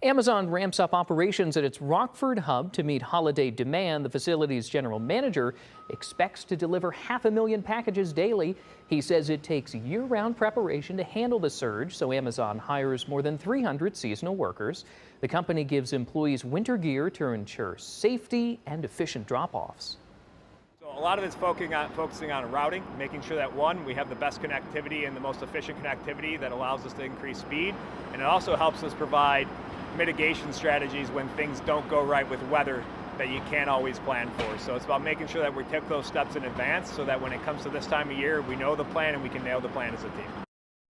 Amazon ramps up operations at its Rockford hub to meet holiday demand. The facility's general manager expects to deliver 500,000 packages daily. He says it takes year-round preparation to handle the surge, so Amazon hires more than 300 seasonal workers. The company gives employees winter gear to ensure safety and efficient drop-offs. A lot of it's focusing on routing, making sure that one, we have the best connectivity and the most efficient connectivity that allows us to increase speed. And it also helps us provide mitigation strategies when things don't go right with weather that you can't always plan for. So it's about making sure that we take those steps in advance so that when it comes to this time of year, we know the plan and we can nail the plan as a team.